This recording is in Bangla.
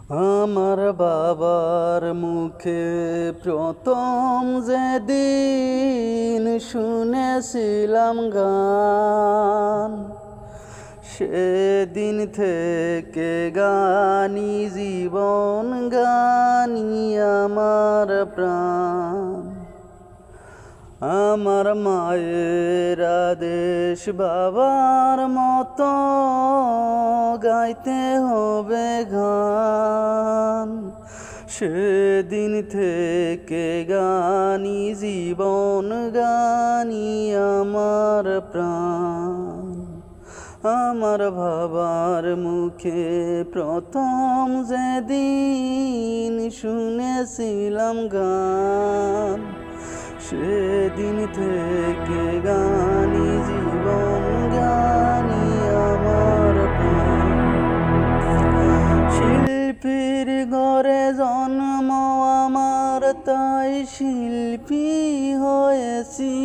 আমার বাবার মুখে প্রথম যেদিন শুনেছিলাম গান, সেদিন থেকে গানি জীবন, গানি আমার প্রাণ। আমার মায়ের আদেশ বাবার মতো গাইতে হবে গান, সেদিন থেকে গানি জীবন, গানি আমার প্রাণ। আমার বাবার মুখে প্রথম যেদিন শুনেছিলাম গান, সেদিন থেকে গানি জীবন, গানি আমার প্রাণ। শিল্পীর ঘরে জন্ম আমার, তাই শিল্পী হয়েছি।